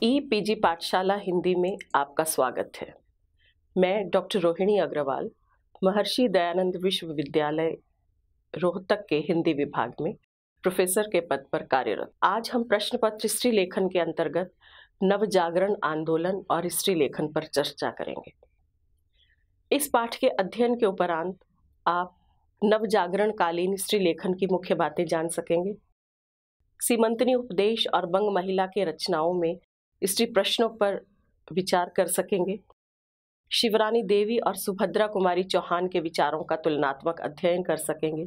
PG पाठशाला हिंदी में आपका स्वागत है। मैं डॉक्टर रोहिणी अग्रवाल, महर्षि दयानंद विश्वविद्यालय रोहतक के हिंदी विभाग में प्रोफेसर के पद पर कार्यरत। आज हम प्रश्न पत्र स्त्री लेखन के अंतर्गत नवजागरण आंदोलन और स्त्री लेखन पर चर्चा करेंगे। इस पाठ के अध्ययन के उपरांत आप नवजागरण कालीन स्त्री लेखन की मुख्य बातें जान सकेंगे। सीमंतनी उपदेश और बंग महिला के रचनाओं में स्त्री प्रश्नों पर विचार कर सकेंगे। शिवरानी देवी और सुभद्रा कुमारी चौहान के विचारों का तुलनात्मक अध्ययन कर सकेंगे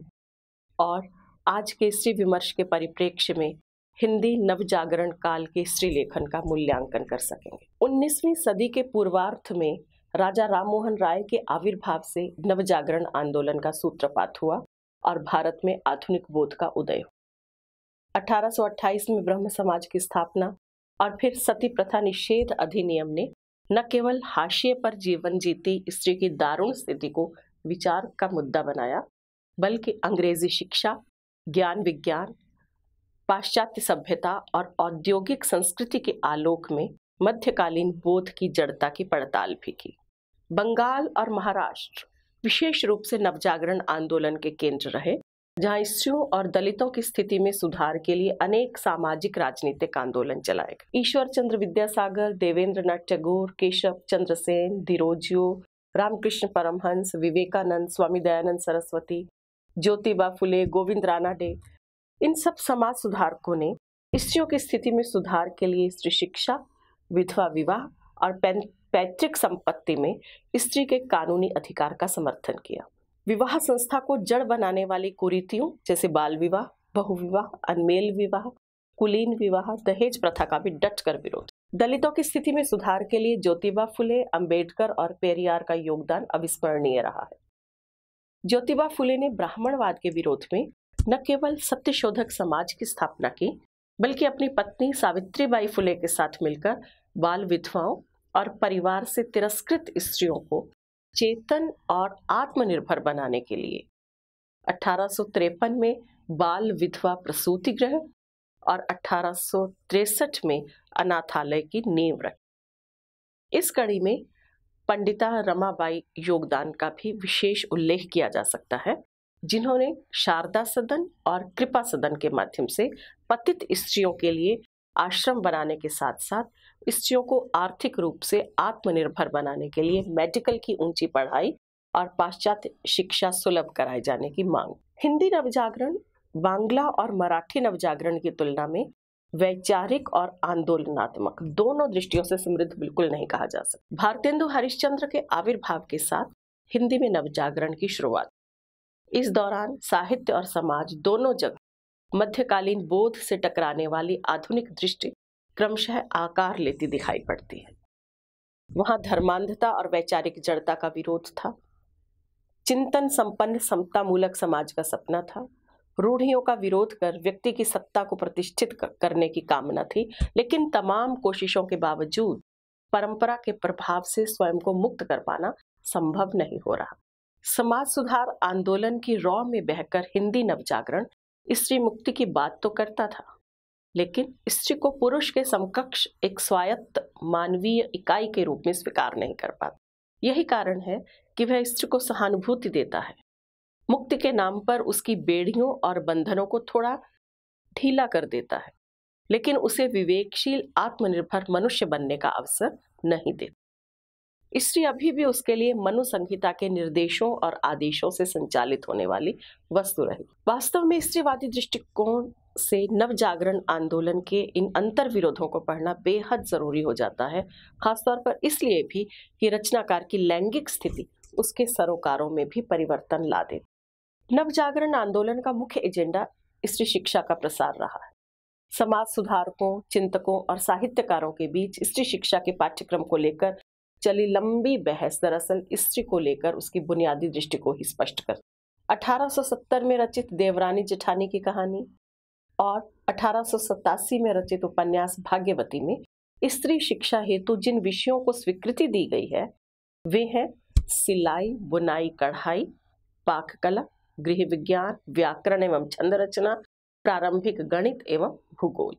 और आज के स्त्री विमर्श के परिप्रेक्ष्य में हिंदी नवजागरण काल के स्त्री लेखन का मूल्यांकन कर सकेंगे। 19वीं सदी के पूर्वार्ध में राजा राममोहन राय के आविर्भाव से नवजागरण आंदोलन का सूत्रपात हुआ और भारत में आधुनिक बोध का उदय हुआ। 1828 में ब्रह्म समाज की स्थापना और फिर सती प्रथा निषेध अधिनियम ने न केवल हाशिए पर जीवन जीती स्त्री की दारुण स्थिति को विचार का मुद्दा बनाया, बल्कि अंग्रेजी शिक्षा, ज्ञान विज्ञान, पाश्चात्य सभ्यता और औद्योगिक संस्कृति के आलोक में मध्यकालीन बोध की जड़ता की पड़ताल भी की। बंगाल और महाराष्ट्र विशेष रूप से नवजागरण आंदोलन के केंद्र रहे, जहां स्त्रियों और दलितों की स्थिति में सुधार के लिए अनेक सामाजिक राजनीतिक आंदोलन चलाए गए। ईश्वर चंद्र विद्यासागर, देवेंद्र नाथ टैगोर, केशव चंद्र सेन, डिरोजियो, रामकृष्ण परमहंस, विवेकानंद, स्वामी दयानंद सरस्वती, ज्योतिबा फुले, गोविंद रानाडे, इन सब समाज सुधारकों ने स्त्रियों की स्थिति में सुधार के लिए स्त्री शिक्षा, विधवा विवाह और पैतृक संपत्ति में स्त्री के कानूनी अधिकार का समर्थन किया। विवाह संस्था को जड़ बनाने वाली कुरीतियों जैसे बाल विवाह, बहुविवाह, अनमेल विवाह, कुलीन विवाह, दहेज प्रथा का भी डट कर विरोध। दलितों की स्थिति में सुधार के लिए ज्योतिबा फुले, अंबेडकर और पेरियार का योगदान अविस्मरणीय रहा है। ज्योतिबा फुले ने ब्राह्मणवाद के विरोध में न केवल सत्यशोधक समाज की स्थापना की, बल्कि अपनी पत्नी सावित्रीबाई फुले के साथ मिलकर बाल विधवाओं और परिवार से तिरस्कृत स्त्रियों को चेतन और आत्मनिर्भर बनाने के लिए 1853 में बाल विधवा प्रसूति गृह और 1863 में अनाथालय की नींव रखी। इस कड़ी में पंडिता रमाबाई योगदान का भी विशेष उल्लेख किया जा सकता है, जिन्होंने शारदा सदन और कृपा सदन के माध्यम से पतित स्त्रियों के लिए आश्रम बनाने के साथ साथ स्त्रियों को आर्थिक रूप से आत्मनिर्भर बनाने के लिए मेडिकल की ऊंची पढ़ाई और पाश्चात्य शिक्षा सुलभ कराए जाने की मांग। हिंदी नवजागरण बांग्ला और मराठी नवजागरण की तुलना में वैचारिक और आंदोलनात्मक दोनों दृष्टियों से समृद्ध बिल्कुल नहीं कहा जा सकता। भारतेंदु हरिश्चंद्र के आविर्भाव के साथ हिंदी में नवजागरण की शुरुआत। इस दौरान साहित्य और समाज दोनों जगह मध्यकालीन बोध से टकराने वाली आधुनिक दृष्टि क्रमशः आकार लेती दिखाई पड़ती है। वहां धर्मांधता और वैचारिक जड़ता का विरोध था, चिंतन संपन्न समतामूलक समाज का सपना था, रूढ़ियों का विरोध कर व्यक्ति की सत्ता को प्रतिष्ठित करने की कामना थी, लेकिन तमाम कोशिशों के बावजूद परंपरा के प्रभाव से स्वयं को मुक्त कर पाना संभव नहीं हो रहा। समाज सुधार आंदोलन की रौ में बहकर हिंदी नवजागरण स्त्री मुक्ति की बात तो करता था, लेकिन स्त्री को पुरुष के समकक्ष एक स्वायत्त मानवीय इकाई के रूप में स्वीकार नहीं कर पाता। यही कारण है कि वह स्त्री को सहानुभूति देता है, मुक्ति के नाम पर उसकी बेड़ियों और बंधनों को थोड़ा ढीला कर देता है, लेकिन उसे विवेकशील आत्मनिर्भर मनुष्य बनने का अवसर नहीं देता। स्त्री अभी भी उसके लिए मनु संहिता के निर्देशों और आदेशों से संचालित होने वाली वस्तु रही। वास्तव में स्त्रीवादी दृष्टिकोण से नवजागरण आंदोलन के इन अंतर विरोधों को पढ़ना बेहद जरूरी हो जाता है, खासतौर पर इसलिए भी कि रचनाकार की लैंगिक स्थिति उसके सरोकारों में भी परिवर्तन ला दे। नवजागरण आंदोलन का मुख्य एजेंडा स्त्री शिक्षा का प्रसार रहा है। समाज सुधारकों, चिंतकों और साहित्यकारों के बीच स्त्री शिक्षा के पाठ्यक्रम को लेकर चली लंबी बहस दरअसल स्त्री को लेकर उसकी बुनियादी दृष्टि को ही स्पष्ट कर। 1870 में रचित देवरानी जेठानी की कहानी और 1887 में रचित उपन्यास भाग्यवती में स्त्री शिक्षा हेतु जिन विषयों को स्वीकृति दी गई है वे हैं सिलाई, बुनाई, कढ़ाई, पाककला, गृह विज्ञान, व्याकरण एवं छंद रचना, प्रारंभिक गणित एवं भूगोल।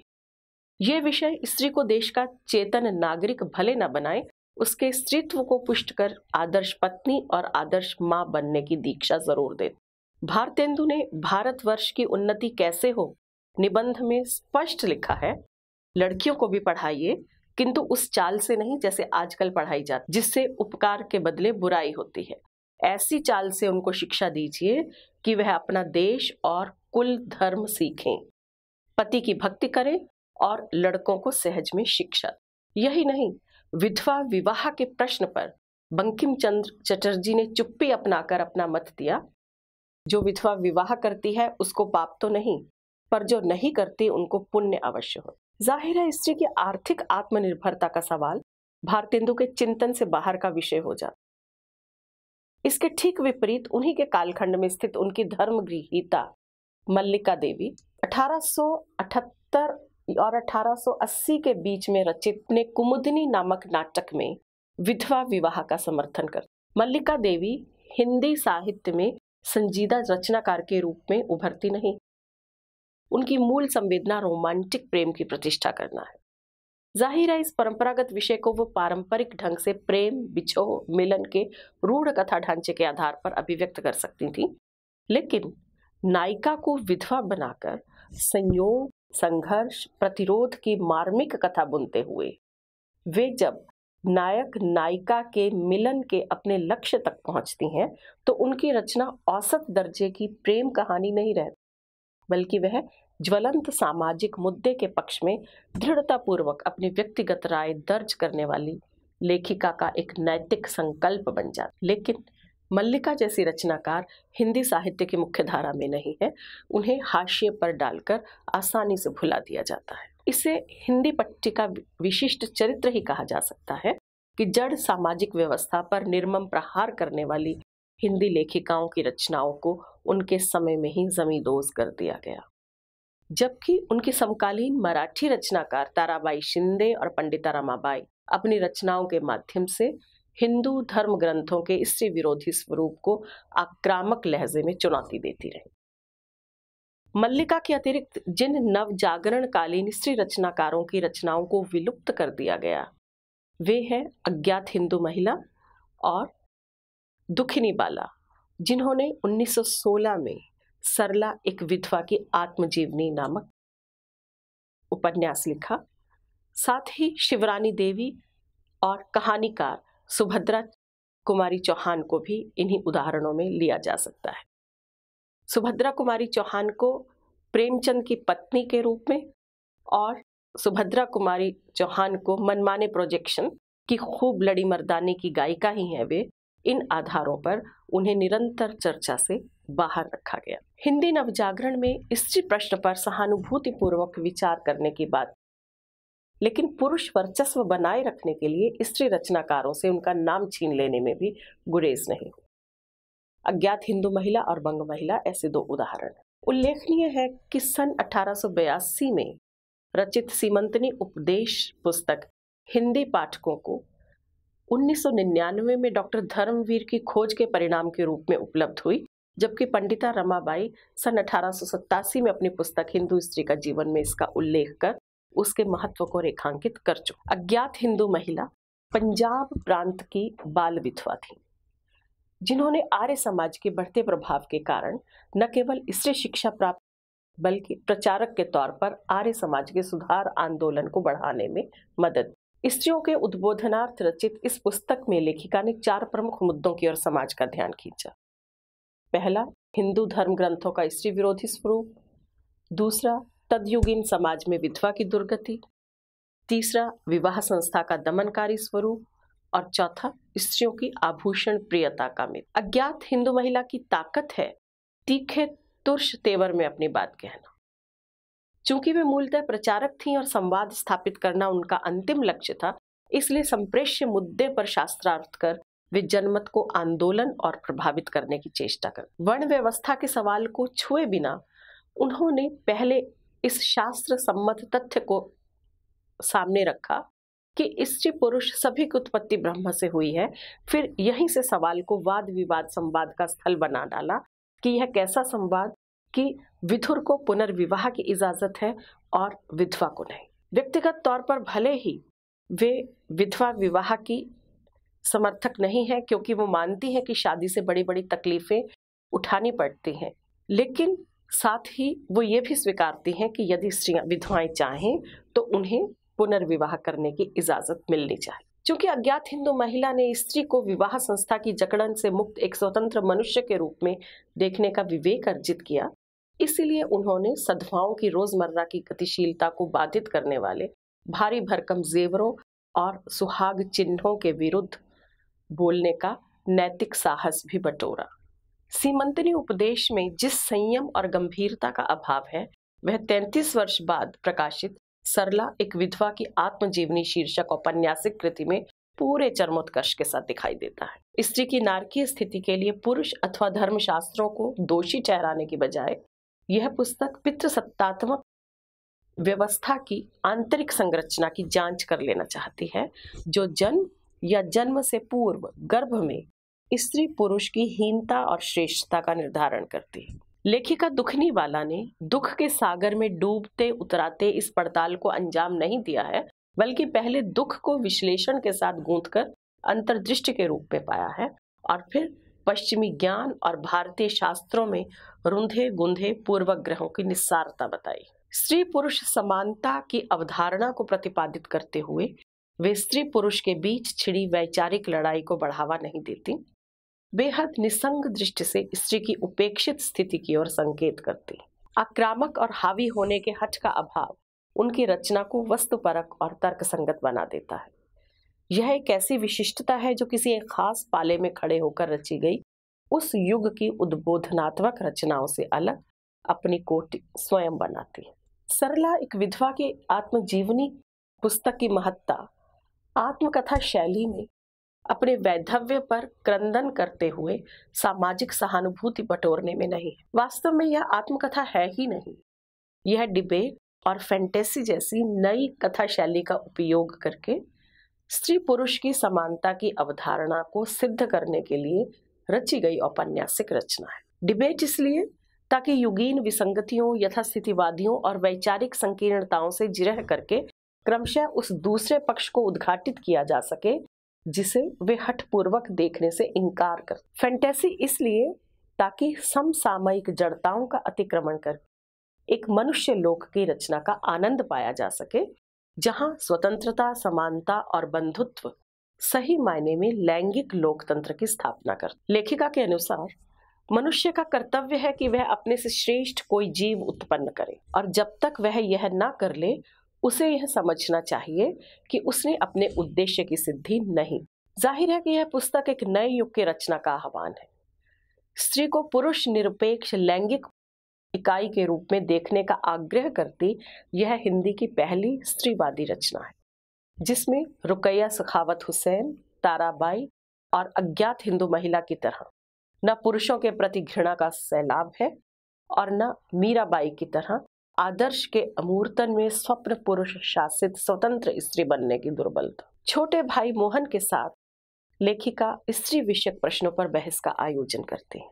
ये विषय स्त्री को देश का चेतन नागरिक भले न बनाए, उसके स्त्रीत्व को पुष्ट कर आदर्श पत्नी और आदर्श मां बनने की दीक्षा जरूर दे। भारतेंदु ने भारतवर्ष की उन्नति कैसे हो निबंध में स्पष्ट लिखा है, लड़कियों को भी पढ़ाइए, किंतु उस चाल से नहीं जैसे आजकल पढ़ाई जाती, जिससे उपकार के बदले बुराई होती है। ऐसी चाल से उनको शिक्षा दीजिए कि वह अपना देश और कुल धर्म सीखें, पति की भक्ति करें और लड़कों को सहज में शिक्षा। यही नहीं, विधवा विवाह के प्रश्न पर बंकिम चंद्र चटर्जी ने चुप्पी अपनाकर अपना मत दिया। जो विधवा विवाह करती है उसको पाप तो नहीं, पर जो नहीं करती उनको पुण्य अवश्य हो। जाहिर है, स्त्री की आर्थिक आत्मनिर्भरता का सवाल भारतेंदु के चिंतन से बाहर का विषय हो जाता। इसके ठीक विपरीत उन्हीं के कालखंड में स्थित उनकी धर्मगृहीता मल्लिका देवी 1878 और 1880 के बीच में रचित ने कुमुदिनी नामक नाटक में विधवा विवाह का समर्थन कर। मल्लिका देवी हिंदी साहित्य में संजीदा रचनाकार के रूप में उभरती नहीं। उनकी मूल संवेदना रोमांटिक प्रेम की प्रतिष्ठा करना है। जाहिर है, इस परंपरागत विषय को वो पारंपरिक ढंग से प्रेम, बिछोह, मिलन के रूढ़ कथा ढांचे के आधार पर अभिव्यक्त कर सकती थी, लेकिन नायिका को विधवा बनाकर संयोग, संघर्ष, प्रतिरोध की मार्मिक कथा बुनते हुए वे जब नायक नायिका के मिलन के अपने लक्ष्य तक पहुंचती हैं, तो उनकी रचना औसत दर्जे की प्रेम कहानी नहीं रहती, बल्कि वह ज्वलंत सामाजिक मुद्दे के पक्ष में दृढ़तापूर्वक अपनी व्यक्तिगत राय दर्ज करने वाली लेखिका का एक नैतिक संकल्प बन जाता। लेकिन मल्लिका जैसी रचनाकार हिंदी साहित्य की मुख्य धारा में नहीं है, उन्हें हाशिए पर डालकर आसानी से भुला दिया जाता है। इसे हिंदी पट्टी का विशिष्ट चरित्र ही कहा जा सकता है कि जड़ सामाजिक व्यवस्था पर निर्मम प्रहार करने वाली हिंदी लेखिकाओं की रचनाओं को उनके समय में ही जमींदोज कर दिया गया, जबकि उनकी समकालीन मराठी रचनाकार ताराबाई शिंदे और पंडिता रमाबाई अपनी रचनाओं के माध्यम से हिंदू धर्म ग्रंथों के स्त्री विरोधी स्वरूप को आक्रामक लहजे में चुनौती देती रही। मल्लिका के अतिरिक्त जिन नव जागरण कालीन स्त्री रचनाकारों की रचनाओं को विलुप्त कर दिया गया, वे हैं अज्ञात हिंदू महिला और दुखिनी बाला, जिन्होंने 1916 में सरला एक विधवा की आत्मजीवनी नामक उपन्यास लिखा। साथ ही शिवरानी देवी और कहानीकार सुभद्रा कुमारी चौहान को भी इन्हीं उदाहरणों में लिया जा सकता है। सुभद्रा कुमारी चौहान को प्रेमचंद की पत्नी के रूप में और सुभद्रा कुमारी चौहान को मनमाने प्रोजेक्शन की खूब लड़ी मर्दानी की गायिका ही है वे, इन आधारों पर उन्हें निरंतर चर्चा से बाहर रखा गया। हिंदी नवजागरण में स्त्री प्रश्न पर सहानुभूतिपूर्वक विचार करने की बात, लेकिन पुरुष वर्चस्व बनाए रखने के लिए स्त्री रचनाकारों से उनका नाम छीन लेने में भी गुरेज नहीं। अज्ञात हिंदू महिला और बंग महिला ऐसे दो उदाहरण हैं। उल्लेखनीय है कि सन 1882 में रचित सीमंतनी उपदेश पुस्तक हिंदी पाठकों को 1999 में डॉक्टर धर्मवीर की खोज के परिणाम के रूप में उपलब्ध हुई, जबकि पंडिता रमाबाई सन 1887 में अपनी पुस्तक हिंदू स्त्री का जीवन में इसका उल्लेख कर उसके महत्व को रेखांकित कर चुकी। अज्ञात हिंदू महिला पंजाब प्रांत की बाल विधवा थी, जिन्होंने आर्य समाज के बढ़ते प्रभाव के कारण न केवल स्त्री शिक्षा प्राप्त बल्कि प्रचारक के तौर पर आर्य समाज के सुधार आंदोलन को बढ़ाने में मदद। स्त्रियों के उद्बोधनार्थ रचित इस पुस्तक में लेखिका ने 4 प्रमुख मुद्दों की ओर समाज का ध्यान खींचा। पहला, हिंदू धर्म ग्रंथों का स्त्री विरोधी स्वरूप। दूसरा, तदयुगीन समाज में विधवा की दुर्गति। तीसरा, विवाह संस्था का दमनकारी स्वरूप। और चौथा, स्त्रियों की आभूषण प्रियता का मिथ। अज्ञात हिंदू महिला की ताकत है तीखे तुर्श तेवर में अपनी बात कहना। चूंकि वे मूलतः प्रचारक थीं और संवाद स्थापित करना उनका अंतिम लक्ष्य था, इसलिए संप्रेष्य मुद्दे पर शास्त्रार्थ कर वे जनमत को आंदोलन और प्रभावित करने की चेष्टा कर। वर्ण व्यवस्था के सवाल को छुए बिना उन्होंने पहले इस शास्त्र सम्मत तथ्य को सामने रखा कि स्त्री पुरुष सभी की उत्पत्ति ब्रह्म से हुई है। फिर यहीं से सवाल को वाद विवाद संवाद का स्थल बना डाला कि यह कैसा संवाद कि विधुर को पुनर्विवाह की इजाजत है और विधवा को नहीं। व्यक्तिगत तौर पर भले ही वे विधवा विवाह की समर्थक नहीं है, क्योंकि वो मानती हैं कि शादी से बड़ी बड़ी तकलीफें उठानी पड़ती हैं, लेकिन साथ ही वो ये भी स्वीकारती हैं कि यदि स्त्रियां विधवाएं चाहें तो उन्हें पुनर्विवाह करने की इजाजत मिलनी चाहिए। क्योंकि अज्ञात हिंदू महिला ने स्त्री को विवाह संस्था की जकड़न से मुक्त एक स्वतंत्र मनुष्य के रूप में देखने का विवेक अर्जित किया, इसीलिए उन्होंने सद्भावों की रोजमर्रा की गतिशीलता को बाधित करने वाले भारी भरकम जेवरों और सुहाग चिन्हों के विरुद्ध बोलने का नैतिक साहस भी बटोरा। सीमंतनी उपदेश में जिस संयम और गंभीरता का अभाव है, वह 33 वर्ष बाद प्रकाशित सरला एक विधवा की आत्मजीवनी शीर्षक औपन्यासिक कृति में पूरे चरमोत्कर्ष के साथ दिखाई देता है। स्त्री की नारकीय स्थिति के लिए पुरुष अथवा धर्मशास्त्रों को दोषी ठहराने की बजाय यह पुस्तक पितृसत्तात्मक व्यवस्था की आंतरिक संरचना की जांच कर लेना चाहती है, जो जन्म या जन्म से पूर्व गर्भ में स्त्री पुरुष की हीनता और श्रेष्ठता का निर्धारण करती है। लेखिका दुखनी वाला ने दुख के सागर में डूबते उतराते इस पड़ताल को अंजाम नहीं दिया है, बल्कि पहले दुख को विश्लेषण के साथ गूंथकर अंतर्दृष्टि के रूप में पाया है और फिर पश्चिमी ज्ञान और भारतीय शास्त्रों में रुंधे गुंधे पूर्वग्रहों की निस्सारता बताई। स्त्री पुरुष समानता की अवधारणा को प्रतिपादित करते हुए वे स्त्री पुरुष के बीच छिड़ी वैचारिक लड़ाई को बढ़ावा नहीं देती, बेहद निसंग दृष्टि से स्त्री की उपेक्षित स्थिति की ओर संकेत करती। आक्रामक और हावी होने के हठ का अभाव उनकी रचना को वस्तुपरक और तर्कसंगत बना देता है। यह एक ऐसी विशिष्टता है जो किसी एक खास पाले में खड़े होकर रची गई उस युग की उद्बोधनात्मक रचनाओं से अलग अपनी कोटि स्वयं बनाती है। सरला एक विधवा के आत्मजीवनी पुस्तक की महत्ता आत्मकथा शैली में अपने वैधव्य पर क्रंदन करते हुए सामाजिक सहानुभूति बटोरने में नहीं है। वास्तव में यह आत्मकथा है ही नहीं, यह डिबेट और फैंटेसी जैसी नई कथा शैली का उपयोग करके स्त्री पुरुष की समानता की अवधारणा को सिद्ध करने के लिए रची गई औपन्यासिक रचना है। डिबेट इसलिए ताकि युगीन विसंगतियों, यथास्थितिवादियों और वैचारिक संकीर्णताओं से जिरह करके क्रमशः उस दूसरे पक्ष को उद्घाटित किया जा सके जिसे वे हठपूर्वक देखने से इनकार कर। फैंटेसी इसलिए ताकि समसामयिक जड़ताओं का अतिक्रमण कर एक मनुष्य लोक की रचना का आनंद पाया जा सके, जहां स्वतंत्रता, समानता और बंधुत्व सही मायने में लैंगिक लोकतंत्र की स्थापना कर। लेखिका के अनुसार मनुष्य का कर्तव्य है कि वह अपने से श्रेष्ठ कोई जीव उत्पन्न करे, और जब तक वह यह ना कर ले उसे यह समझना चाहिए कि उसने अपने उद्देश्य की सिद्धि नहीं। जाहिर है कि यह पुस्तक एक नए युग की रचना का आह्वान है। स्त्री को पुरुष निरपेक्ष लैंगिक इकाई के रूप में देखने का आग्रह करती यह हिंदी की पहली स्त्रीवादी रचना है, जिसमें रुकैया सखावत हुसैन, ताराबाई और अज्ञात हिंदू महिला की तरह न पुरुषों के प्रति घृणा का सैलाब है और न मीराबाई की तरह आदर्श के अमूर्तन में स्वप्न पुरुष शासित स्वतंत्र स्त्री बनने की दुर्बलता। छोटे भाई मोहन के साथ लेखिका स्त्री विषयक प्रश्नों पर बहस का आयोजन करते हैं,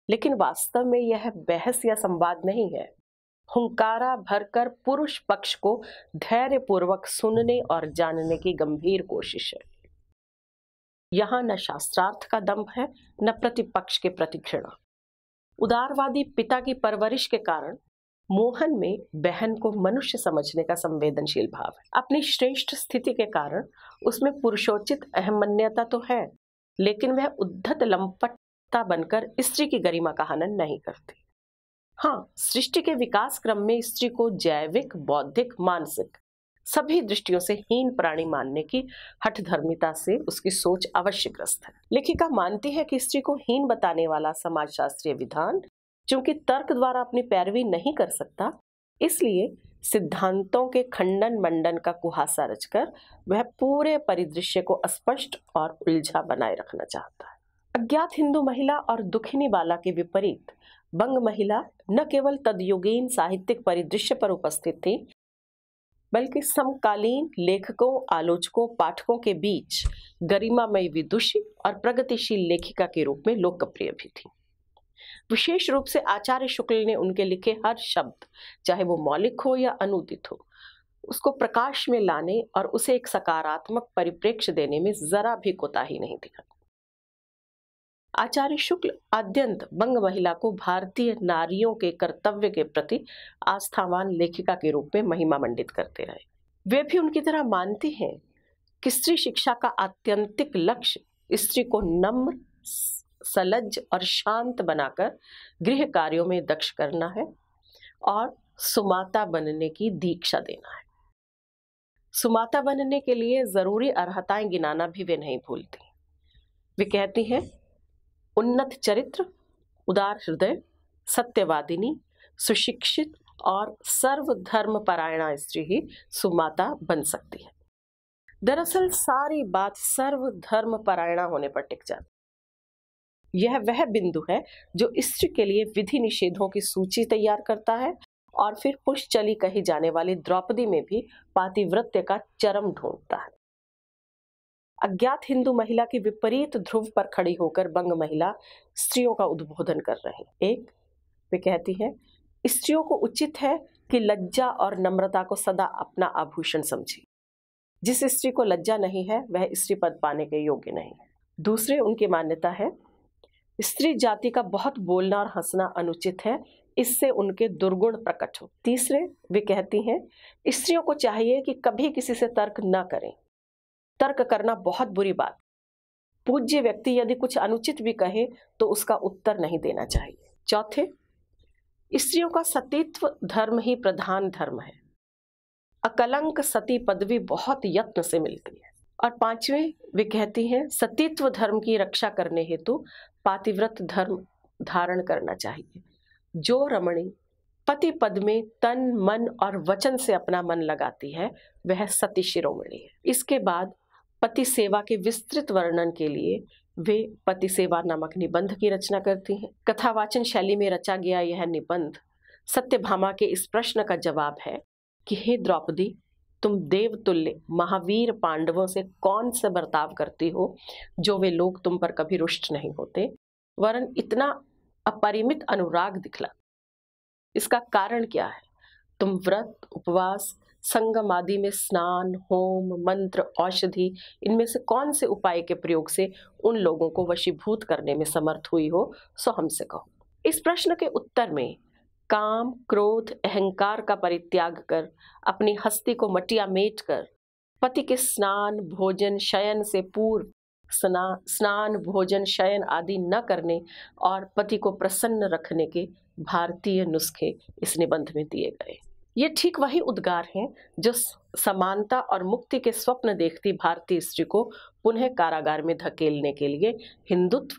लेकिन वास्तव में यह बहस या संवाद नहीं है, हुंकारा भरकर पुरुष पक्ष को धैर्यपूर्वक सुनने और जानने की गंभीर कोशिश है। यहाँ न शास्त्रार्थ का दंभ है, न प्रतिपक्ष के प्रति घृणा। उदारवादी पिता की परवरिश के कारण मोहन में बहन को मनुष्य समझने का संवेदनशील भाव है। अपनी श्रेष्ठ स्थिति के कारण उसमें पुरुषोचित अहमन्यता तो है, लेकिन वह उद्धत लंपटता बनकर स्त्री की गरिमा का हनन नहीं करती। हाँ, सृष्टि के विकास क्रम में स्त्री को जैविक, बौद्धिक, मानसिक सभी दृष्टियों से हीन प्राणी मानने की हठधर्मिता से उसकी सोच अवश्य ग्रस्त है। लेखिका मानती है कि स्त्री को हीन बताने वाला समाजशास्त्रीय विधान चूंकि तर्क द्वारा अपनी पैरवी नहीं कर सकता, इसलिए सिद्धांतों के खंडन मंडन का कुहासा रचकर वह पूरे परिदृश्य को अस्पष्ट और उलझा बनाए रखना चाहता है। अज्ञात हिंदू महिला और दुखिनी बाला के विपरीत बंग महिला न केवल तदयुगीन साहित्यिक परिदृश्य पर उपस्थित थी, बल्कि समकालीन लेखकों, आलोचकों, पाठकों के बीच गरिमामयी विदुषी और प्रगतिशील लेखिका के रूप में लोकप्रिय भी थी। विशेष रूप से आचार्य शुक्ल ने उनके लिखे हर शब्द, चाहे वो मौलिक हो या अनुदित हो, उसको प्रकाश में लाने और उसे एक सकारात्मक परिप्रेक्ष्य देने में जरा भी कोताही नहीं दिखा। आचार्य शुक्ल आद्यंत बंग महिला को भारतीय नारियों के कर्तव्य के प्रति आस्थावान लेखिका के रूप में महिमा मंडित करते रहे। वे भी उनकी तरह मानती हैं कि स्त्री शिक्षा का आत्यंतिक लक्ष्य स्त्री को नम्र, सलज्ज और शांत बनाकर गृह कार्यों में दक्ष करना है और सुमाता बनने की दीक्षा देना है। सुमाता बनने के लिए जरूरी अर्हताएं गिनाना भी वे नहीं भूलती। वे कहती हैं, उन्नत चरित्र, उदार हृदय, सत्यवादिनी, सुशिक्षित और सर्वधर्म परायणा स्त्री ही सुमाता बन सकती है। दरअसल सारी बात सर्वधर्म परायणा होने पर टिक जाती। यह वह बिंदु है जो स्त्री के लिए विधि निषेधों की सूची तैयार करता है और फिर पुष्चली कही जाने वाली द्रौपदी में भी पातिव्रत्य का चरम ढूंढता है। अज्ञात हिंदू महिला की विपरीत ध्रुव पर खड़ी होकर बंग महिला स्त्रियों का उद्बोधन कर रही। एक, वे कहती हैं, स्त्रियों को उचित है कि लज्जा और नम्रता को सदा अपना आभूषण समझे। जिस स्त्री को लज्जा नहीं है वह स्त्री पद पाने के योग्य नहीं है। दूसरे, उनकी मान्यता है स्त्री जाति का बहुत बोलना और हंसना अनुचित है, इससे उनके दुर्गुण प्रकट हो। तीसरे, वे कहती हैं स्त्रियों को चाहिए कि कभी किसी से तर्क न करें। तर्क करना बहुत बुरी बात। पूज्य व्यक्ति यदि कुछ अनुचित भी कहे तो उसका उत्तर नहीं देना चाहिए। चौथे, स्त्रियों का सतीत्व धर्म ही प्रधान धर्म है। अकलंक सती पदवी बहुत यत्न से मिलती है। और पांचवें, वे कहती हैं सतीत्व धर्म की रक्षा करने हेतु पातिव्रत धर्म धारण करना चाहिए। जो रमणी पति पद में तन, मन और वचन से अपना मन लगाती है वह सती शिरोमणि है। इसके बाद पति सेवा के विस्तृत वर्णन के लिए वे पति सेवा नामक निबंध की रचना करती हैं। कथावाचन शैली में रचा गया यह निबंध सत्यभामा के इस प्रश्न का जवाब है कि हे द्रौपदी, तुम देवतुल्य महावीर पांडवों से कौन सा बर्ताव करती हो जो वे लोग तुम पर कभी रुष्ट नहीं होते, वरन इतना अपरिमित अनुराग दिखला। इसका कारण क्या है? तुम व्रत, उपवास, संगम आदि में स्नान, होम, मंत्र, औषधि, इनमें से कौन से उपाय के प्रयोग से उन लोगों को वशीभूत करने में समर्थ हुई हो, सो हमसे कहो। इस प्रश्न के उत्तर में काम, क्रोध, अहंकार का परित्याग कर अपनी हस्ती को मटिया मेट कर पति के स्नान, भोजन, शयन से पूर्व स्नान, भोजन, शयन आदि न करने और पति को प्रसन्न रखने के भारतीय नुस्खे इस निबंध में दिए गए। ये ठीक वही उद्गार हैं जो समानता और मुक्ति के स्वप्न देखती भारतीय स्त्री को पुनः कारागार में धकेलने के लिए हिंदुत्व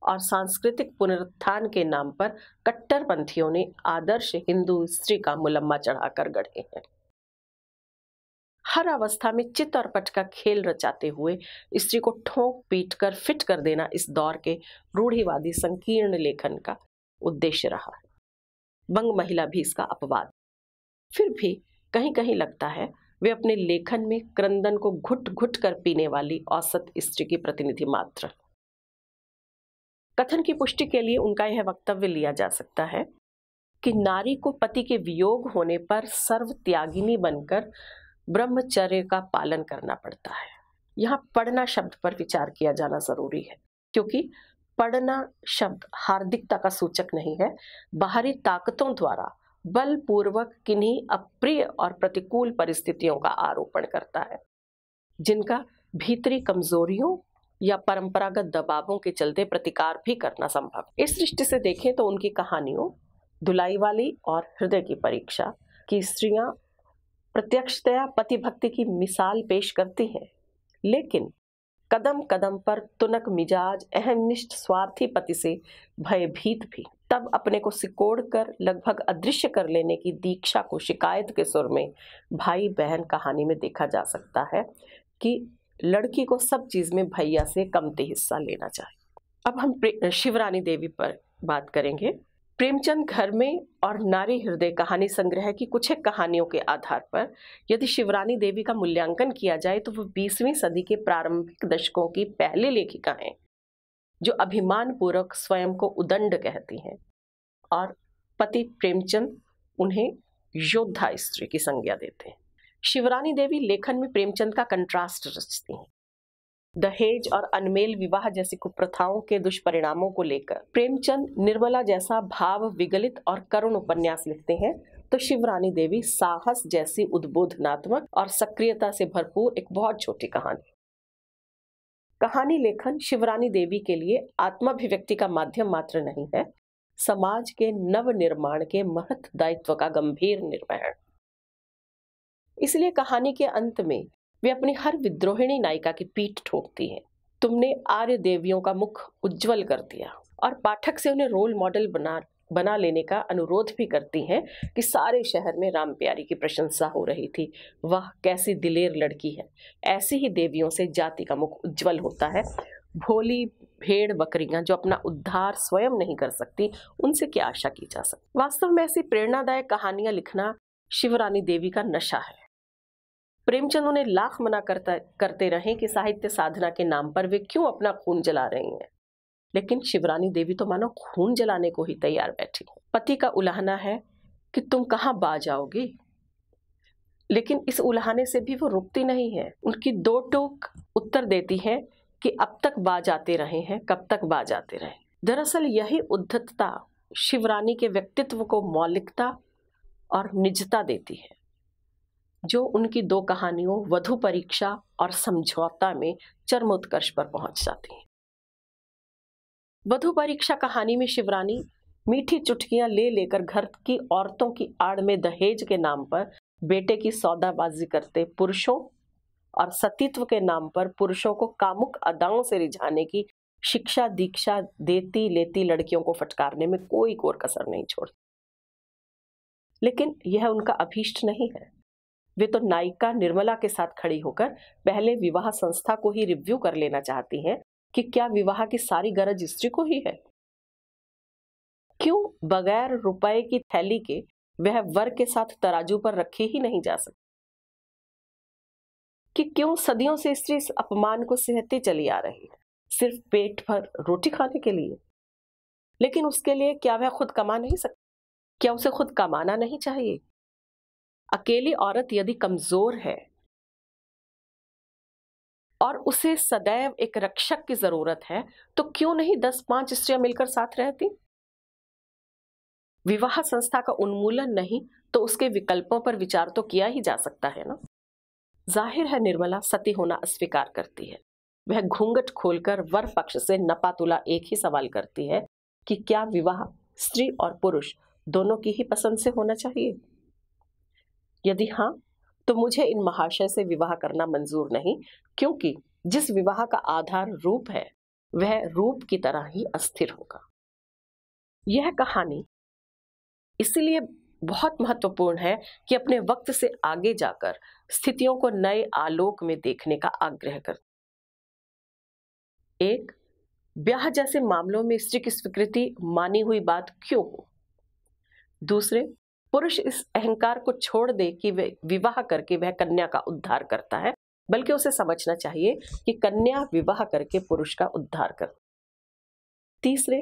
और सांस्कृतिक पुनरुत्थान के नाम पर कट्टरपंथियों ने आदर्श हिंदू स्त्री का मुलम्मा चढ़ाकर गढ़े हैं। हर अवस्था में चित और पट का खेल रचाते हुए स्त्री को ठोक पीट कर फिट कर देना इस दौर के रूढ़िवादी संकीर्ण लेखन का उद्देश्य रहा है। बंग महिला भी इसका अपवाद। फिर भी कहीं कहीं लगता है वे अपने लेखन में क्रंदन को घुट घुट कर पीने वाली औसत स्त्री की प्रतिनिधि मात्र। कथन की पुष्टि के लिए उनका यह वक्तव्य लिया जा सकता है कि नारी को पति के वियोग होने पर सर्व त्यागिनी बनकर ब्रह्मचर्य का पालन करना पड़ता है। यहाँ पढ़ना शब्द पर विचार किया जाना जरूरी है, क्योंकि पढ़ना शब्द हार्दिकता का सूचक नहीं है, बाहरी ताकतों द्वारा बलपूर्वक किन्हीं अप्रिय और प्रतिकूल परिस्थितियों का आरोपण करता है, जिनका भीतरी कमजोरियों या परंपरागत दबावों के चलते प्रतिकार भी करना संभव। इस दृष्टि से देखें तो उनकी कहानियों धुलाई वाली और हृदय की परीक्षा की स्त्रियां प्रत्यक्षतया पति भक्ति की मिसाल पेश करती हैं, लेकिन कदम कदम पर तुनक मिजाज अहमनिष्ठ स्वार्थी पति से भयभीत भी। तब अपने को सिकोड़ कर लगभग अदृश्य कर लेने की दीक्षा को शिकायत के सुर में भाई बहन कहानी में देखा जा सकता है कि लड़की को सब चीज में भैया से कमती हिस्सा लेना चाहिए। अब हम शिवरानी देवी पर बात करेंगे। प्रेमचंद घर में और नारी हृदय कहानी संग्रह की कुछ एक कहानियों के आधार पर यदि शिवरानी देवी का मूल्यांकन किया जाए तो वह 20वीं सदी के प्रारंभिक दशकों की पहली लेखिका हैं, जो अभिमान पूर्वक स्वयं को उदंड कहती हैं और पति प्रेमचंद उन्हें योद्धा स्त्री की संज्ञा देते हैं। शिवरानी देवी लेखन में प्रेमचंद का कंट्रास्ट रचती हैं। दहेज और अनमेल विवाह जैसी कुप्रथाओं के दुष्परिणामों को लेकर प्रेमचंद निर्मला जैसा भाव विगलित और करुण उपन्यास लिखते हैं, तो शिवरानी देवी साहस जैसी उद्बोधनात्मक और सक्रियता से भरपूर एक बहुत छोटी कहानी। कहानी लेखन शिवरानी देवी के लिए आत्माभिव्यक्ति का माध्यम मात्र नहीं है, समाज के नव निर्माण के महत् दायित्व का गंभीर निर्वहन। इसलिए कहानी के अंत में वे अपनी हर विद्रोहिणी नायिका की पीठ ठोकती हैं। तुमने आर्य देवियों का मुख उज्जवल कर दिया, और पाठक से उन्हें रोल मॉडल बना लेने का अनुरोध भी करती हैं कि सारे शहर में राम प्यारी की प्रशंसा हो रही थी। वह कैसी दिलेर लड़की है, ऐसी ही देवियों से जाति का मुख उज्जवल होता है। भोली भेड़ बकरियां जो अपना उद्धार स्वयं नहीं कर सकती, उनसे क्या आशा की जा सकती। वास्तव में ऐसी प्रेरणादायक कहानियां लिखना शिवरानी देवी का नशा है। प्रेमचंद उन्हें लाख मना करते रहे कि साहित्य साधना के नाम पर वे क्यों अपना खून जला रही हैं, लेकिन शिवरानी देवी तो मानो खून जलाने को ही तैयार बैठी। पति का उलाहना है कि तुम कहाँ बाज आओगी, लेकिन इस उलाहने से भी वो रुकती नहीं है। उनकी दो टूक उत्तर देती है कि अब तक बाज आते रहे हैं, कब तक बाज आते रहे। दरअसल यही उद्धतता शिवरानी के व्यक्तित्व को मौलिकता और निजता देती है, जो उनकी दो कहानियों वधु परीक्षा और समझौता में चरमोत्कर्ष पर पहुंच जाती है। वधु परीक्षा कहानी में शिवरानी मीठी चुटकियां ले लेकर घर की औरतों की आड़ में दहेज के नाम पर बेटे की सौदाबाजी करते पुरुषों और सतीत्व के नाम पर पुरुषों को कामुक अदाओं से रिझाने की शिक्षा दीक्षा देती लेती लड़कियों को फटकारने में कोई कोर कसर नहीं छोड़ती। लेकिन यह उनका अभीष्ट नहीं है। वे तो नायिका निर्मला के साथ खड़ी होकर पहले विवाह संस्था को ही रिव्यू कर लेना चाहती हैं कि क्या विवाह की सारी गरज स्त्री को ही है। क्यों बगैर रुपए की थैली के वह वर के साथ तराजू पर रखे ही नहीं जा सकती, कि क्यों सदियों से स्त्री इस अपमान को सहती चली आ रही है, सिर्फ पेट भर रोटी खाने के लिए। लेकिन उसके लिए क्या वह खुद कमा नहीं सकती? क्या उसे खुद कमाना नहीं चाहिए? अकेली औरत यदि कमजोर है और उसे सदैव एक रक्षक की जरूरत है, तो क्यों नहीं 10-5 स्त्रियां मिलकर साथ रहती? विवाह संस्था का उन्मूलन नहीं तो उसके विकल्पों पर विचार तो किया ही जा सकता है ना। जाहिर है निर्मला सती होना अस्वीकार करती है। वह घूंघट खोलकर वर पक्ष से नपातुला एक ही सवाल करती है कि क्या विवाह स्त्री और पुरुष दोनों की ही पसंद से होना चाहिए? यदि हाँ, तो मुझे इन महाशय से विवाह करना मंजूर नहीं, क्योंकि जिस विवाह का आधार रूप है वह रूप की तरह ही अस्थिर होगा। यह कहानी इसलिए बहुत महत्वपूर्ण है कि अपने वक्त से आगे जाकर स्थितियों को नए आलोक में देखने का आग्रह कर। एक, ब्याह जैसे मामलों में स्त्री की स्वीकृति मानी हुई बात क्यों हो। दूसरे, पुरुष इस अहंकार को छोड़ दे कि वह विवाह करके वह कन्या का उद्धार करता है, बल्कि उसे समझना चाहिए कि कन्या विवाह करके पुरुष का उद्धार कर। तीसरे,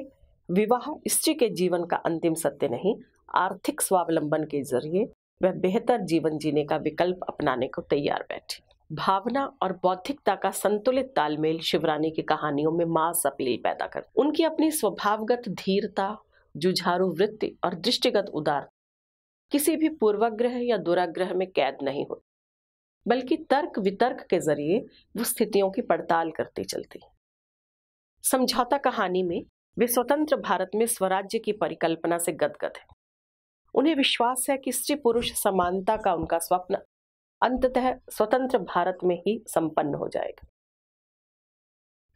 विवाह स्त्री के जीवन का अंतिम सत्य नहीं, आर्थिक स्वावलंबन के जरिए वह बेहतर जीवन जीने का विकल्प अपनाने को तैयार बैठी। भावना और बौद्धिकता का संतुलित तालमेल शिवरानी की कहानियों में मास अपील पैदा कर। उनकी अपनी स्वभावगत धीरता, जुझारू वृत्ति और दृष्टिगत उदार किसी भी पूर्वाग्रह या दुराग्रह में कैद नहीं होती, बल्कि तर्क वितर्क के जरिए वो स्थितियों की पड़ताल करती चलती। समझौता कहानी में वे स्वतंत्र भारत में स्वराज्य की परिकल्पना से गदगद है। उन्हें विश्वास है कि स्त्री पुरुष समानता का उनका स्वप्न अंततः स्वतंत्र भारत में ही संपन्न हो जाएगा।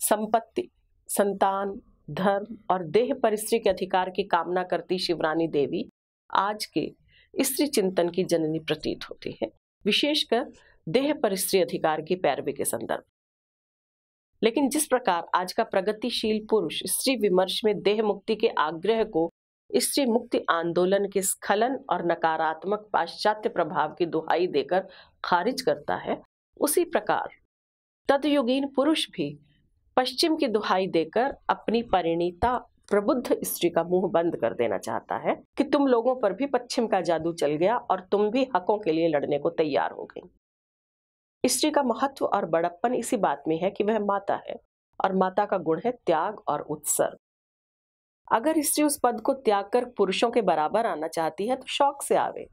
संपत्ति, संतान, धर्म और देह पर स्त्री के अधिकार की कामना करती शिवरानी देवी आज के स्त्री चिंतन की जननी प्रतीत होती है, विशेषकर देह पर स्त्री अधिकार की पैरवी के संदर्भ। लेकिन जिस प्रकार आज का प्रगतिशील पुरुष स्त्री विमर्श में देह मुक्ति के आग्रह को स्त्री मुक्ति आंदोलन के स्खलन और नकारात्मक पाश्चात्य प्रभाव की दुहाई देकर खारिज करता है, उसी प्रकार तदयुगीन पुरुष भी पश्चिम की दुहाई देकर अपनी परिणीता प्रबुद्ध स्त्री का मुंह बंद कर देना चाहता है कि तुम लोगों पर भी पश्चिम का जादू चल गया और तुम भी हकों के लिए लड़ने को तैयार हो गई। स्त्री का महत्व और बड़प्पन इसी बात में है कि वह माता है और माता का गुण है त्याग और उत्सर्ग। अगर स्त्री उस पद को त्याग कर पुरुषों के बराबर आना चाहती है तो शौक से आवे,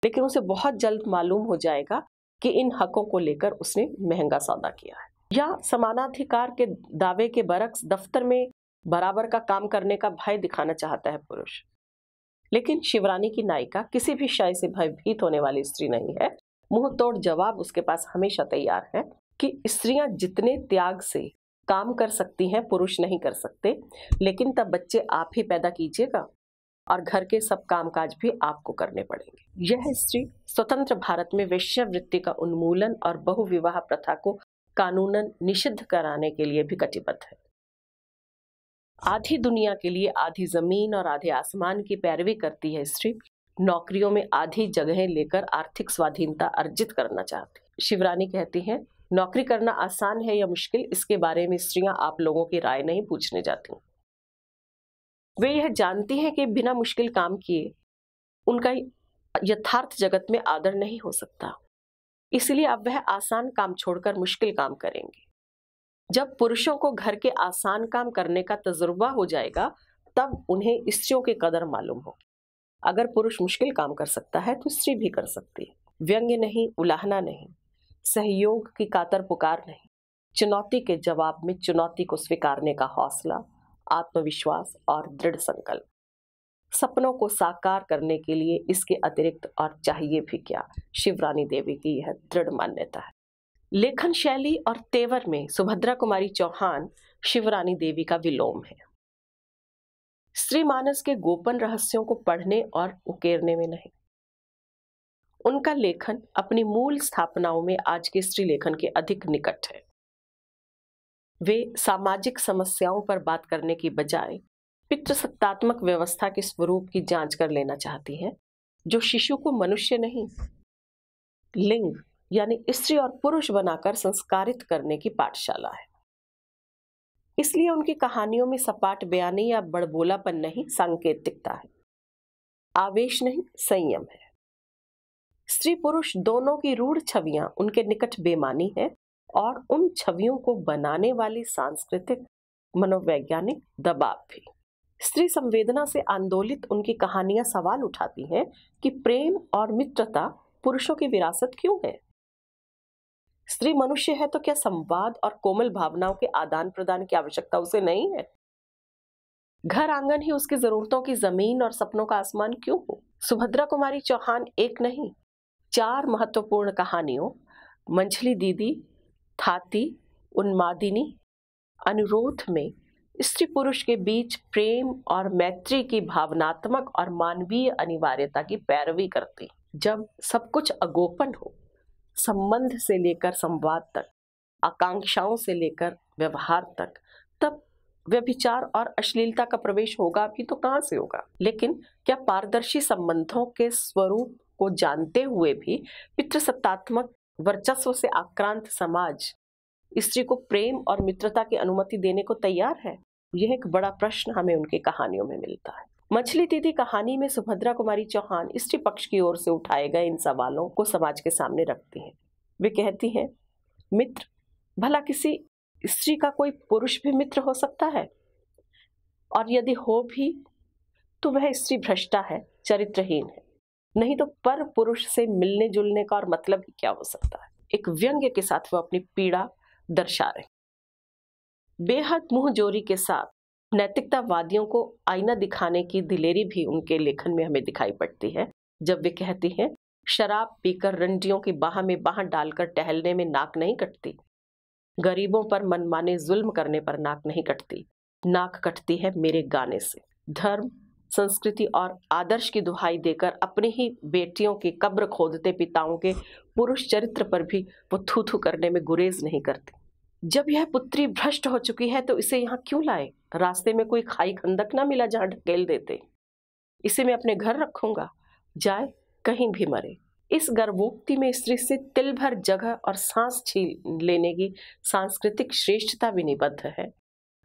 लेकिन उसे बहुत जल्द मालूम हो जाएगा कि इन हकों को लेकर उसने महंगा सौदा किया है। या समानाधिकार के दावे के बरक्स दफ्तर में बराबर का काम करने का भय दिखाना चाहता है पुरुष। लेकिन शिवरानी की नायिका किसी भी शय से भयभीत होने वाली स्त्री नहीं है। मुंह तोड़ जवाब उसके पास हमेशा तैयार है कि स्त्रियां जितने त्याग से काम कर सकती हैं पुरुष नहीं कर सकते, लेकिन तब बच्चे आप ही पैदा कीजिएगा और घर के सब कामकाज भी आपको करने पड़ेंगे। यह स्त्री स्वतंत्र भारत में वेश्यावृत्ति का उन्मूलन और बहुविवाह प्रथा को कानूनन निषिद्ध कराने के लिए भी कटिबद्ध है। आधी दुनिया के लिए आधी जमीन और आधे आसमान की पैरवी करती है स्त्री। नौकरियों में आधी जगहें लेकर आर्थिक स्वाधीनता अर्जित करना चाहती है। शिवरानी कहती हैं, नौकरी करना आसान है या मुश्किल, इसके बारे में स्त्रियां आप लोगों की राय नहीं पूछने जाती। वे यह जानती हैं कि बिना मुश्किल काम किए उनका यथार्थ जगत में आदर नहीं हो सकता, इसलिए अब वह आसान काम छोड़कर मुश्किल काम करेंगे। जब पुरुषों को घर के आसान काम करने का तजुर्बा हो जाएगा तब उन्हें स्त्रियों की कदर मालूम होगी। अगर पुरुष मुश्किल काम कर सकता है तो स्त्री भी कर सकती है। व्यंग्य नहीं, उलाहना नहीं, सहयोग की कातर पुकार नहीं, चुनौती के जवाब में चुनौती को स्वीकारने का हौसला, आत्मविश्वास और दृढ़ संकल्प। सपनों को साकार करने के लिए इसके अतिरिक्त और चाहिए भी क्या, शिवरानी देवी की यह दृढ़ मान्यता है। लेखन शैली और तेवर में सुभद्रा कुमारी चौहान शिवरानी देवी का विलोम है। स्त्री मानस के गोपन रहस्यों को पढ़ने और उकेरने में नहीं। उनका लेखन अपनी मूल स्थापनाओं में आज के स्त्री लेखन के अधिक निकट है। वे सामाजिक समस्याओं पर बात करने की बजाय पितृसत्तात्मक व्यवस्था के स्वरूप की जांच कर लेना चाहती हैं, जो शिशु को मनुष्य नहीं, लिंग यानी स्त्री और पुरुष बनाकर संस्कारित करने की पाठशाला है। इसलिए उनकी कहानियों में सपाट बयानी या बड़बोलापन नहीं, सांकेतिकता है। आवेश नहीं, संयम है। स्त्री पुरुष दोनों की रूढ़ छवियां उनके निकट बेमानी है और उन छवियों को बनाने वाली सांस्कृतिक मनोवैज्ञानिक दबाव भी। स्त्री संवेदना से आंदोलित उनकी कहानियां सवाल उठाती हैं कि प्रेम और मित्रता पुरुषों की विरासत क्यों है। स्त्री मनुष्य है तो क्या संवाद और कोमल भावनाओं के आदान प्रदान की आवश्यकता उसे नहीं है? घर आंगन ही उसकी जरूरतों की जमीन और सपनों का आसमान क्यों हो? सुभद्रा कुमारी चौहान एक नहीं, 4 महत्वपूर्ण कहानियों मंझली दीदी, थाती, उन्मादिनी, अनुरोध में स्त्री पुरुष के बीच प्रेम और मैत्री की भावनात्मक और मानवीय अनिवार्यता की पैरवी करती। जब सब कुछ अगोपन हो, संबंध से लेकर संवाद तक, आकांक्षाओं से लेकर व्यवहार तक, तब व्यभिचार और अश्लीलता का प्रवेश होगा भी तो कहां से होगा। लेकिन क्या पारदर्शी संबंधों के स्वरूप को जानते हुए भी पितृसत्तात्मक वर्चस्व से आक्रांत समाज स्त्री को प्रेम और मित्रता की अनुमति देने को तैयार है? यह एक बड़ा प्रश्न हमें उनकी कहानियों में मिलता है। मछली दीदी कहानी में सुभद्रा कुमारी चौहान स्त्री पक्ष की ओर से उठाए गए इन सवालों को समाज के सामने रखती हैं। वे कहती हैं, मित्र, भला किसी स्त्री का कोई पुरुष भी मित्र हो सकता है? और यदि हो भी तो वह स्त्री भ्रष्टा है, चरित्रहीन है, नहीं तो पर पुरुष से मिलने जुलने का और मतलब ही क्या हो सकता है। एक व्यंग्य के साथ वह अपनी पीड़ा दर्शा रहे। बेहद मुंहजोरी के साथ नैतिकतावादियों को आईना दिखाने की दिलेरी भी उनके लेखन में हमें दिखाई पड़ती है, जब वे कहती हैं, शराब पीकर रंडियों की बाह में बाह डालकर टहलने में नाक नहीं कटती, गरीबों पर मनमाने जुल्म करने पर नाक नहीं कटती, नाक कटती है मेरे गाने से। धर्म, संस्कृति और आदर्श की दुहाई देकर अपनी ही बेटियों की कब्र खोदते पिताओं के पुरुष चरित्र पर भी वो थू थू करने में गुरेज नहीं करती। जब यह पुत्री भ्रष्ट हो चुकी है तो इसे यहाँ क्यों लाए? रास्ते में कोई खाई खंदक ना मिला जहां ढकेल देते। इसे मैं अपने घर रखूंगा, जाए कहीं भी मरे। इस गर्भोक्ति में स्त्री से तिल भर जगह और सांस छीन लेने की सांस्कृतिक श्रेष्ठता विनिबद्ध है,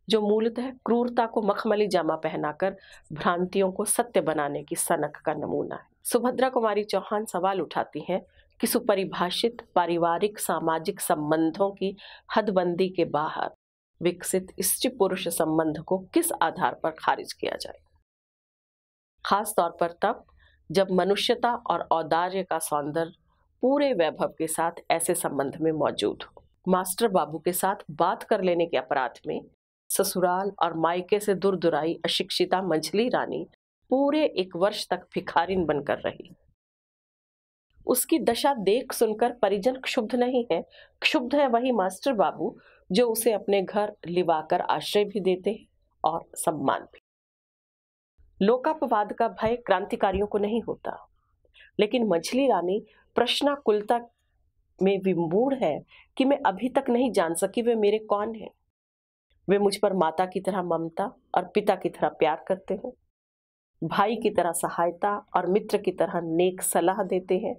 जो मूलतः क्रूरता को मखमली जामा पहनाकर भ्रांतियों को सत्य बनाने की सनक का नमूना है। सुभद्रा कुमारी चौहान सवाल उठाती हैं कि सुपरिभाषित पारिवारिक सामाजिक संबंधों की हदबंदी के बाहर विकसित स्त्री पुरुष संबंध को किस आधार पर खारिज किया जाए, खास तौर पर तब जब मनुष्यता और औदार्य का सौंदर्य पूरे वैभव के साथ ऐसे संबंध में मौजूद हो। मास्टर बाबू के साथ बात कर लेने के अपराध में ससुराल और मायके से दूर दुराई अशिक्षिता मंझली रानी पूरे 1 वर्ष तक भिखारिन बनकर रही। उसकी दशा देख सुनकर परिजन क्षुब्ध नहीं है, क्षुब्ध है वही मास्टर बाबू जो उसे अपने घर लिवाकर आश्रय भी देते हैं और सम्मान भी। लोकापवाद का भय क्रांतिकारियों को नहीं होता, लेकिन मंझली रानी प्रश्नाकुलता में विमूढ़ है कि मैं अभी तक नहीं जान सकी वे मेरे कौन हैं। वे मुझ पर माता की तरह ममता और पिता की तरह प्यार करते हैं, भाई की तरह सहायता और मित्र की तरह नेक सलाह देते हैं,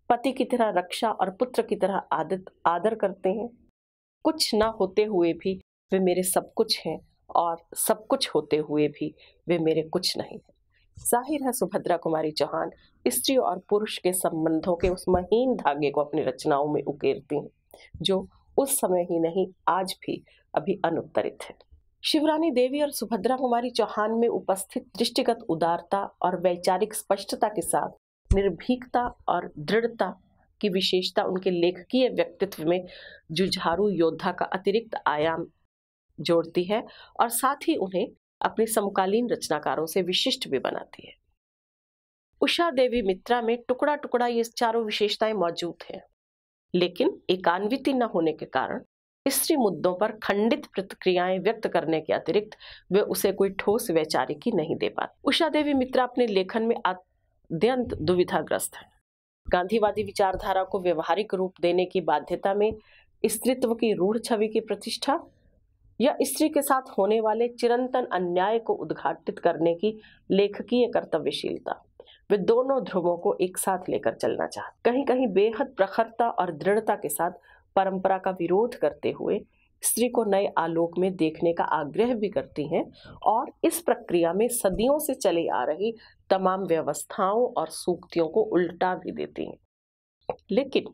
पति की तरह रक्षा और पुत्र की तरह आदर करते हैं। कुछ ना होते हुए भी वे मेरे सब कुछ हैं और सब कुछ होते हुए भी वे मेरे कुछ नहीं हैं। जाहिर है सुभद्रा कुमारी चौहान स्त्री और पुरुष के संबंधों के उस महीन धागे को अपनी रचनाओं में उकेरती हैं जो उस समय ही नहीं आज भी अभी अनुत्तरित है। शिवरानी देवी और सुभद्रा कुमारी चौहान में उपस्थित दृष्टिगत उदारता और वैचारिक स्पष्टता के साथ निर्भीकता और दृढ़ता की विशेषता उनके लेखकीय व्यक्तित्व में जुझारू योद्धा का अतिरिक्त आयाम जोड़ती है और साथ ही उन्हें अपने समकालीन रचनाकारों से विशिष्ट भी बनाती है। उषा देवी मित्रा में टुकड़ा टुकड़ा ये चारों विशेषताएं मौजूद हैं, लेकिन एकान्विति न होने के कारण स्त्री मुद्दों पर खंडित प्रतिक्रियाएं व्यक्त करने के अतिरिक्त वे उसे कोई ठोस वैचारिकी नहीं दे पाती। उषा देवी मित्रा अपने लेखन में अत्यंत दुविधाग्रस्त है। गांधीवादी विचारधारा को व्यवहारिक रूप देने की बाध्यता में स्त्रीत्व की रूढ़ छवि की प्रतिष्ठा या स्त्री के साथ होने वाले चिरंतन अन्याय को उद्घाटित करने की लेखकीय कर्तव्यशीलता, वे दोनों ध्रुवों को एक साथ लेकर चलना चाहते। कहीं कहीं बेहद प्रखरता और दृढ़ता के साथ परंपरा का विरोध करते हुए स्त्री को नए आलोक में देखने का आग्रह भी करती हैं और इस प्रक्रिया में सदियों से चली आ रही तमाम व्यवस्थाओं और सूक्तियों को उल्टा भी देती हैं। लेकिन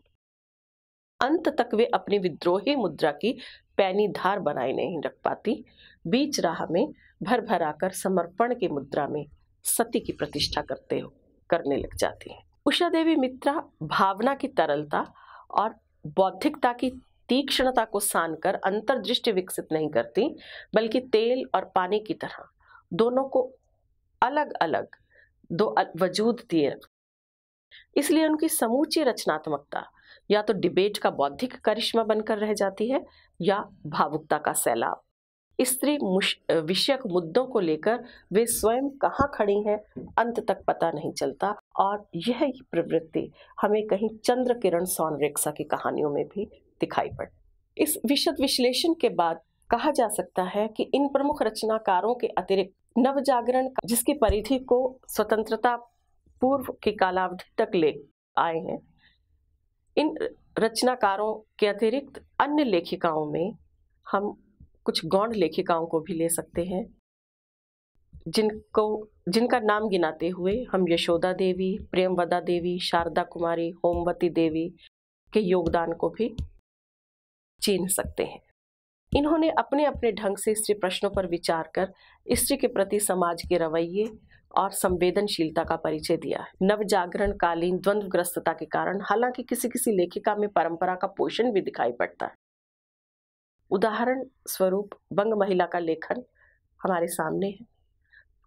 अंत तक वे अपनी विद्रोही मुद्रा की पैनी धार बनाए नहीं रख पाती। बीच राह में भर भर आकर समर्पण की मुद्रा में सती की प्रतिष्ठा करने लग जाती है। उषा देवी मित्रा भावना की तरलता और बौद्धिकता की तीक्ष्णता को सानकर अंतर्दृष्टि विकसित नहीं करती, बल्कि तेल और पानी की तरह दोनों को अलग अलग दो वजूद दिए। इसलिए उनकी समूची रचनात्मकता या तो डिबेट का बौद्धिक करिश्मा बनकर रह जाती है या भावुकता का सैलाब। स्त्री विषयक मुद्दों को लेकर वे स्वयं कहाँ खड़ी हैं अंत तक पता नहीं चलता और यह प्रवृत्ति हमें कहीं चंद्र किरण सोनरेखा की कहानियों में भी दिखाई पड़ती। इस विशद विश्लेषण के बाद कहा जा सकता है कि इन प्रमुख रचनाकारों के अतिरिक्त नवजागरण जिसकी परिधि को स्वतंत्रता पूर्व की कालावधि तक ले आए हैं, इन रचनाकारों के अतिरिक्त अन्य लेखिकाओं में हम कुछ गौण लेखिकाओं को भी ले सकते हैं, जिनका नाम गिनाते हुए हम यशोदा देवी, प्रेमवदा देवी, शारदा कुमारी, होमवती देवी के योगदान को भी चिन्ह सकते हैं। इन्होंने अपने अपने ढंग से स्त्री प्रश्नों पर विचार कर स्त्री के प्रति समाज के रवैये और संवेदनशीलता का परिचय दिया है। नवजागरण कालीन द्वंद्वग्रस्तता के कारण हालांकि किसी किसी लेखिका में परंपरा का पोषण भी दिखाई पड़ता है। उदाहरण स्वरूप बंग महिला का लेखन हमारे सामने है,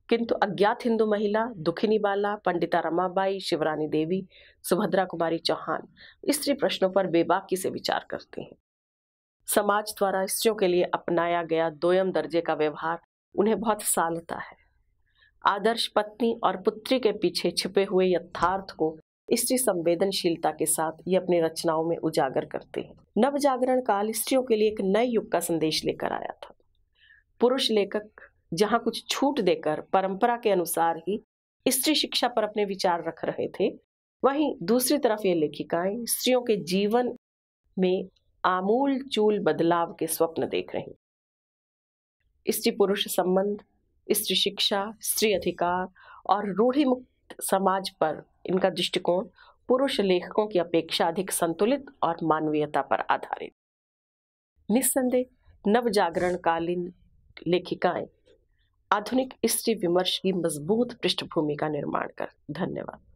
किंतु अज्ञात हिंदू महिला, दुखिनी बाला, पंडिता रमाबाई, शिवरानी देवी, सुभद्रा कुमारी चौहान स्त्री प्रश्नों पर बेबाकी से विचार करती हैं। समाज द्वारा स्त्रियों के लिए अपनाया गया दोयम दर्जे का व्यवहार उन्हें बहुत सालता है। आदर्श पत्नी और पुत्री के पीछे छिपे हुए यथार्थ को स्त्री संवेदनशीलता के साथ ये अपनी रचनाओं में उजागर करते हैं। नवजागरण काल स्त्रियों के लिए एक नए युग का संदेश लेकर आया था। पुरुष लेखक जहां कुछ छूट देकर परंपरा के अनुसार ही स्त्री शिक्षा पर अपने विचार रख रहे थे, वहीं दूसरी तरफ ये लेखिकाएं स्त्रियों के जीवन में आमूल चूल बदलाव के स्वप्न देख रही। स्त्री पुरुष संबंध, स्त्री शिक्षा, स्त्री अधिकार और रूढ़िमुक्त समाज पर इनका दृष्टिकोण पुरुष लेखकों की अपेक्षा अधिक संतुलित और मानवीयता पर आधारित। निस्संदेह नवजागरणकालीन लेखिकाएं आधुनिक स्त्री विमर्श की मजबूत पृष्ठभूमि का निर्माण कर। धन्यवाद।